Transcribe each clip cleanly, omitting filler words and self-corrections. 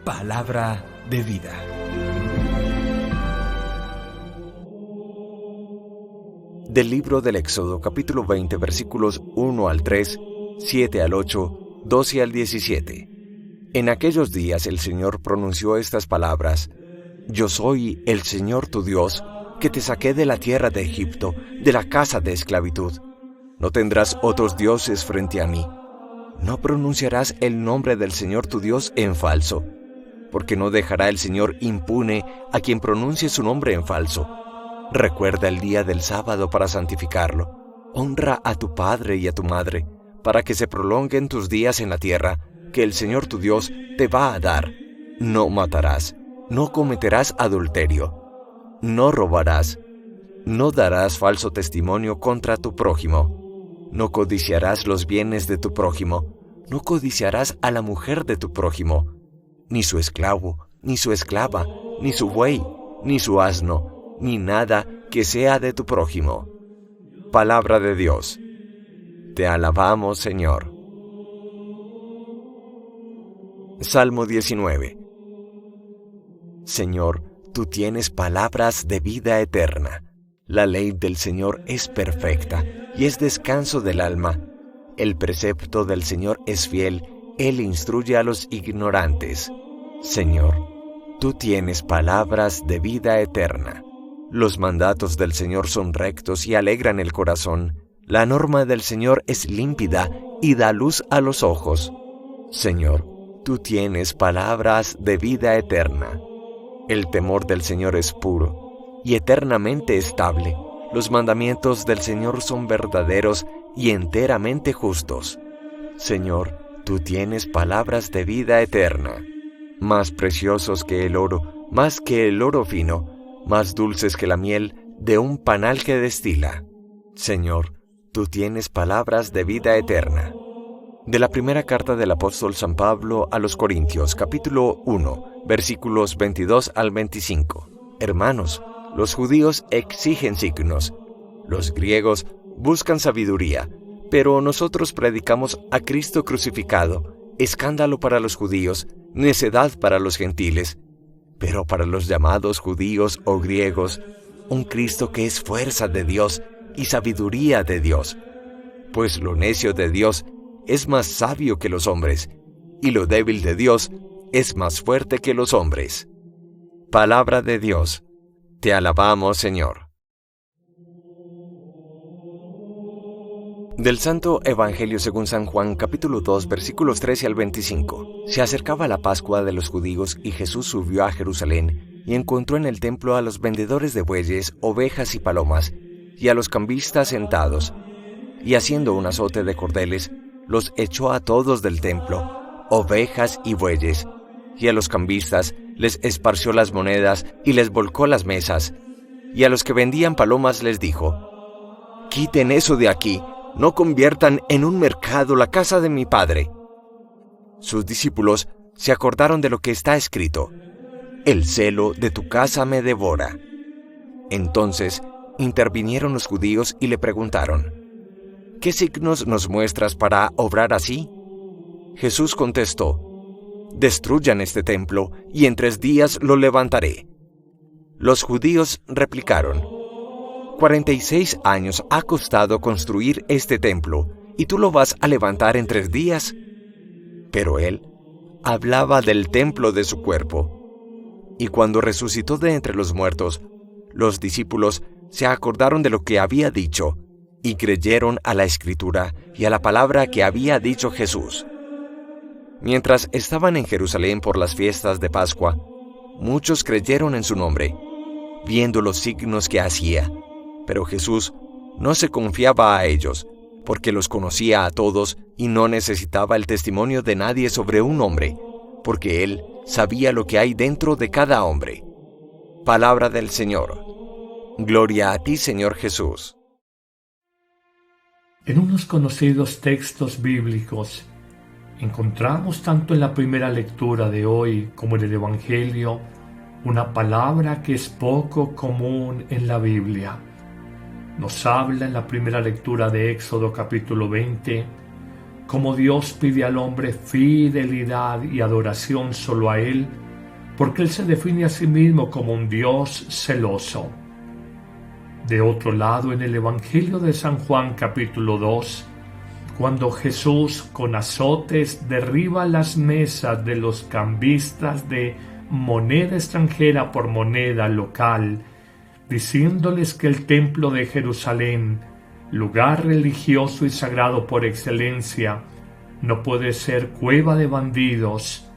Palabra de vida. Del libro del Éxodo, capítulo 20, versículos 1 al 3, 7 al 8, 12 al 17. En aquellos días el Señor pronunció estas palabras: Yo soy el Señor tu Dios, que te saqué de la tierra de Egipto, de la casa de esclavitud. No tendrás otros dioses frente a mí. No pronunciarás el nombre del Señor tu Dios en falso, porque no dejará el Señor impune a quien pronuncie su nombre en falso. Recuerda el día del sábado para santificarlo. Honra a tu padre y a tu madre, para que se prolonguen tus días en la tierra que el Señor tu Dios te va a dar. No matarás, no cometerás adulterio, no robarás, no darás falso testimonio contra tu prójimo, no codiciarás los bienes de tu prójimo, no codiciarás a la mujer de tu prójimo, ni su esclavo, ni su esclava, ni su buey, ni su asno, ni nada que sea de tu prójimo. Palabra de Dios. Te alabamos, Señor. Salmo 19. Señor, tú tienes palabras de vida eterna. La ley del Señor es perfecta y es descanso del alma. El precepto del Señor es fiel, Él instruye a los ignorantes. Señor, tú tienes palabras de vida eterna. Los mandatos del Señor son rectos y alegran el corazón. La norma del Señor es límpida y da luz a los ojos. Señor, tú tienes palabras de vida eterna. El temor del Señor es puro y eternamente estable. Los mandamientos del Señor son verdaderos y enteramente justos. Señor, tú tienes palabras de vida eterna. Más preciosos que el oro, más que el oro fino, más dulces que la miel de un panal que destila. Señor, tú tienes palabras de vida eterna. De la primera carta del apóstol San Pablo a los Corintios, capítulo 1, versículos 22 al 25. Hermanos, los judíos exigen signos, los griegos buscan sabiduría, pero nosotros predicamos a Cristo crucificado, escándalo para los judíos, necedad para los gentiles, pero para los llamados judíos o griegos, un Cristo que es fuerza de Dios y sabiduría de Dios. Pues lo necio de Dios es más sabio que los hombres, y lo débil de Dios es más fuerte que los hombres. Palabra de Dios. Te alabamos, Señor. Del Santo Evangelio según San Juan, capítulo 2, versículos 13 al 25. Se acercaba la Pascua de los judíos y Jesús subió a Jerusalén y encontró en el templo a los vendedores de bueyes, ovejas y palomas, y a los cambistas sentados, y haciendo un azote de cordeles, los echó a todos del templo, ovejas y bueyes, y a los cambistas les esparció las monedas y les volcó las mesas, y a los que vendían palomas les dijo: «Quiten eso de aquí, no conviertan en un mercado la casa de mi Padre». Sus discípulos se acordaron de lo que está escrito: «El celo de tu casa me devora». Entonces intervinieron los judíos y le preguntaron: «¿Qué signos nos muestras para obrar así?». Jesús contestó: «Destruyan este templo, y en 3 días lo levantaré». Los judíos replicaron: 46 años ha costado construir este templo, ¿y tú lo vas a levantar en 3 días? Pero él hablaba del templo de su cuerpo. Y cuando resucitó de entre los muertos, los discípulos se acordaron de lo que había dicho, y creyeron a la Escritura y a la palabra que había dicho Jesús. Mientras estaban en Jerusalén por las fiestas de Pascua, muchos creyeron en su nombre, viendo los signos que hacía. Pero Jesús no se confiaba a ellos, porque los conocía a todos y no necesitaba el testimonio de nadie sobre un hombre, porque Él sabía lo que hay dentro de cada hombre. Palabra del Señor. Gloria a ti, Señor Jesús. En unos conocidos textos bíblicos encontramos tanto en la primera lectura de hoy como en el Evangelio una palabra que es poco común en la Biblia. Nos habla en la primera lectura de Éxodo capítulo 20 como Dios pide al hombre fidelidad y adoración solo a Él, porque Él se define a sí mismo como un Dios celoso. De otro lado, en el Evangelio de San Juan capítulo 2, cuando Jesús con azotes derriba las mesas de los cambistas de moneda extranjera por moneda local, diciéndoles que el templo de Jerusalén, lugar religioso y sagrado por excelencia, no puede ser cueva de bandidos,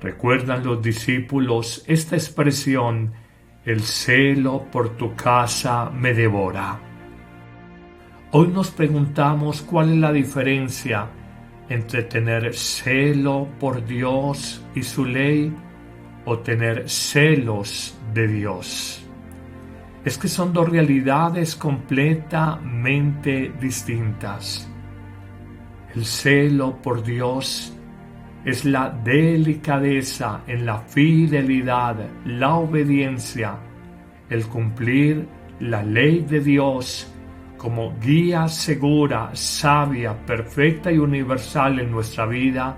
recuerdan los discípulos esta expresión: el celo por tu casa me devora. Hoy nos preguntamos cuál es la diferencia entre tener celo por Dios y su ley o tener celos de Dios. Es que son dos realidades completamente distintas. El celo por Dios es la delicadeza en la fidelidad, la obediencia, el cumplir la ley de Dios como guía segura, sabia, perfecta y universal en nuestra vida,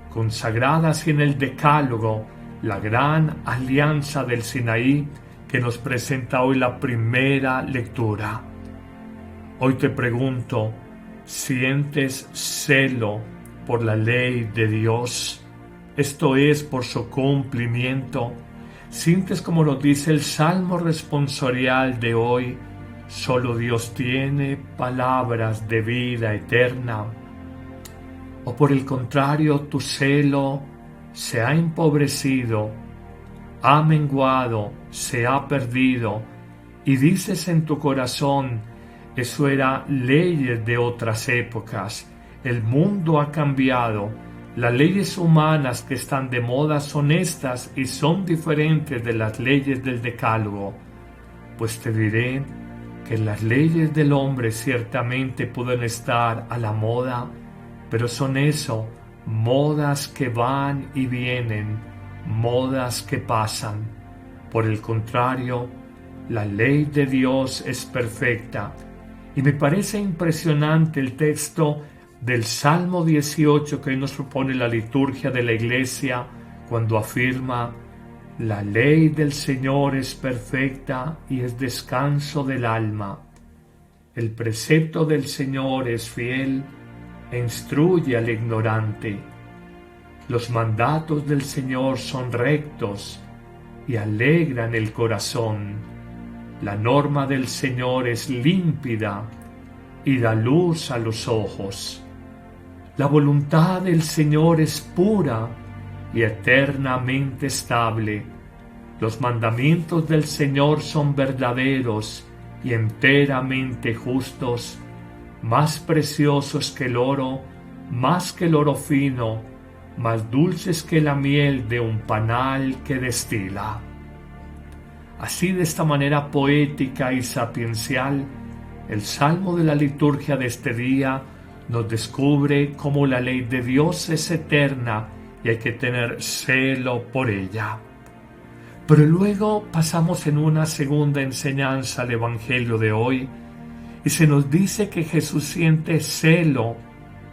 consagrada así en el Decálogo, la gran alianza del Sinaí que nos presenta hoy la primera lectura. Hoy te pregunto, ¿sientes celo por la ley de Dios? Esto es, por su cumplimiento. ¿Sientes, como nos dice el Salmo responsorial de hoy, solo Dios tiene palabras de vida eterna? ¿O por el contrario, tu celo se ha empobrecido, ha menguado, se ha perdido, y dices en tu corazón, eso era leyes de otras épocas, el mundo ha cambiado, las leyes humanas que están de moda son estas y son diferentes de las leyes del Decálogo? Pues te diré que las leyes del hombre ciertamente pueden estar a la moda, pero son eso, modas que van y vienen, modas que pasan. Por el contrario, la ley de Dios es perfecta, y me parece impresionante el texto del Salmo 18 que hoy nos propone la liturgia de la Iglesia, cuando afirma: la ley del Señor es perfecta y es descanso del alma. El precepto del Señor es fiel e instruye al ignorante. Los mandatos del Señor son rectos y alegran el corazón. La norma del Señor es límpida y da luz a los ojos. La voluntad del Señor es pura y eternamente estable. Los mandamientos del Señor son verdaderos y enteramente justos, más preciosos que el oro, más que el oro fino, más dulces que la miel de un panal que destila. Así, de esta manera poética y sapiencial, el Salmo de la liturgia de este día nos descubre cómo la ley de Dios es eterna y hay que tener celo por ella. Pero luego pasamos en una segunda enseñanza al Evangelio de hoy y se nos dice que Jesús siente celo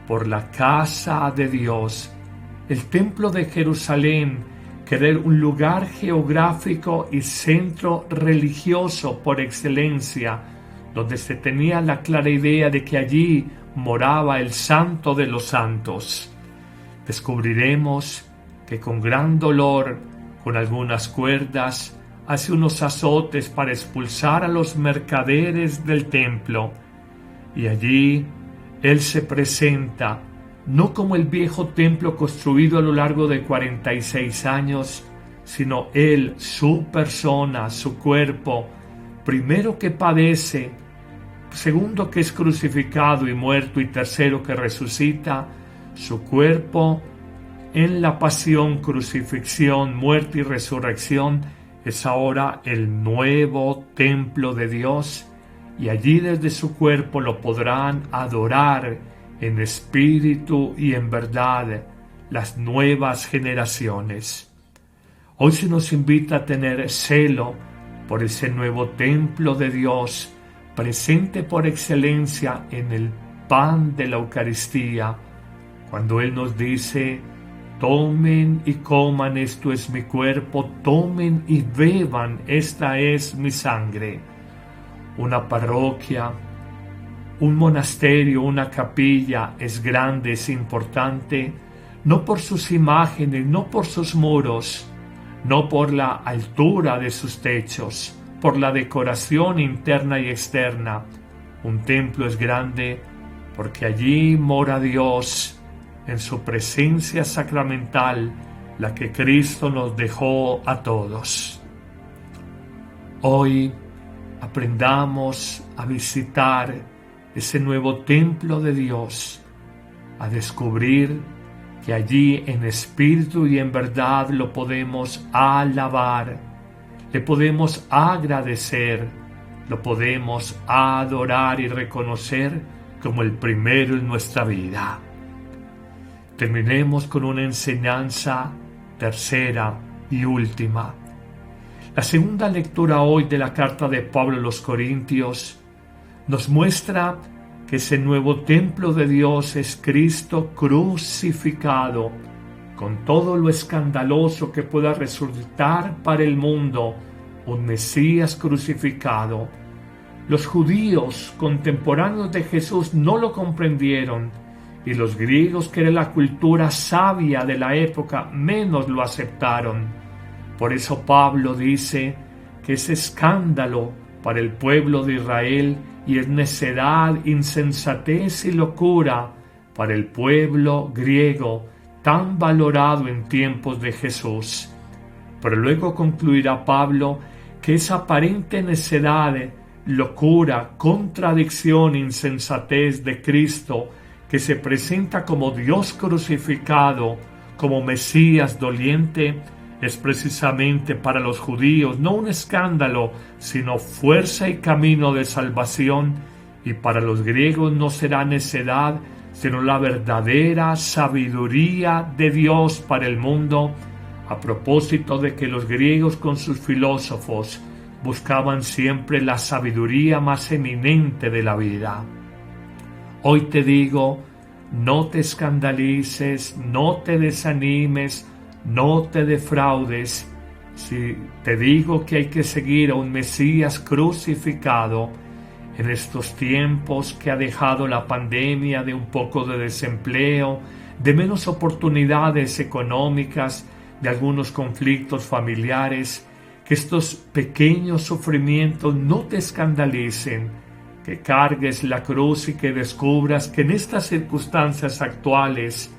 por la casa de Dios, el templo de Jerusalén, que era un lugar geográfico y centro religioso por excelencia, donde se tenía la clara idea de que allí moraba el Santo de los Santos. Descubriremos que con gran dolor, con algunas cuerdas, hace unos azotes para expulsar a los mercaderes del templo, y allí Él se presenta no como el viejo templo construido a lo largo de 46 años, sino Él, su persona, su cuerpo, primero que padece, segundo que es crucificado y muerto, y tercero que resucita, su cuerpo en la pasión, crucifixión, muerte y resurrección, es ahora el nuevo templo de Dios, y allí desde su cuerpo lo podrán adorar en espíritu y en verdad las nuevas generaciones. Hoy se nos invita a tener celo por ese nuevo templo de Dios, presente por excelencia en el pan de la Eucaristía, Cuando Él nos dice: tomen y coman, esto es mi cuerpo, tomen y beban, esta es mi sangre. Una parroquia, un monasterio, una capilla es grande, es importante, no por sus imágenes, no por sus muros, no por la altura de sus techos, por la decoración interna y externa. Un templo es grande porque allí mora Dios, en su presencia sacramental, la que Cristo nos dejó a todos. Hoy aprendamos a visitar ese nuevo templo de Dios, a descubrir que allí en espíritu y en verdad lo podemos alabar, le podemos agradecer, lo podemos adorar y reconocer como el primero en nuestra vida. Terminemos con una enseñanza tercera y última. La segunda lectura hoy de la carta de Pablo a los Corintios nos muestra que ese nuevo templo de Dios es Cristo crucificado, con todo lo escandaloso que pueda resultar para el mundo un Mesías crucificado. Los judíos contemporáneos de Jesús no lo comprendieron, y los griegos, que era la cultura sabia de la época, menos lo aceptaron. Por eso Pablo dice que es escándalo para el pueblo de Israel y es necedad, insensatez y locura para el pueblo griego, tan valorado en tiempos de Jesús. Pero luego concluirá Pablo que esa aparente necedad, locura, contradicción, insensatez de Cristo, que se presenta como Dios crucificado, como Mesías doliente, es precisamente para los judíos no un escándalo, sino fuerza y camino de salvación, y para los griegos no será necedad, sino la verdadera sabiduría de Dios para el mundo, a propósito de que los griegos con sus filósofos buscaban siempre la sabiduría más eminente de la vida. Hoy te digo, no te escandalices, no te desanimes, no te defraudes. Si te digo que hay que seguir a un Mesías crucificado en estos tiempos que ha dejado la pandemia de un poco de desempleo, de menos oportunidades económicas, de algunos conflictos familiares, que estos pequeños sufrimientos no te escandalicen, que cargues la cruz y que descubras que en estas circunstancias actuales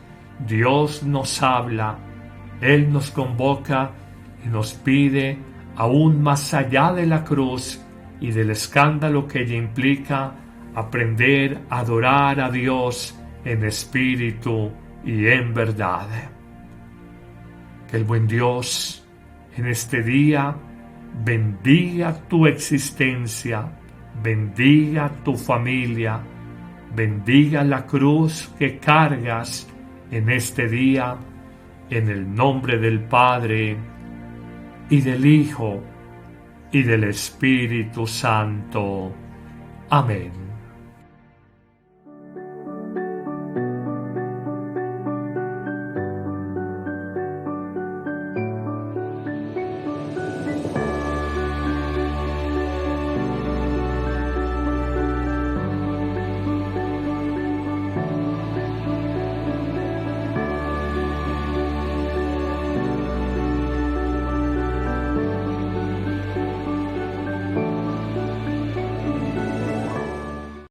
Dios nos habla, Él nos convoca y nos pide, aún más allá de la cruz y del escándalo que ella implica, aprender a adorar a Dios en espíritu y en verdad. Que el buen Dios en este día bendiga tu existencia, bendiga tu familia, bendiga la cruz que cargas en este día, en el nombre del Padre, y del Hijo, y del Espíritu Santo. Amén.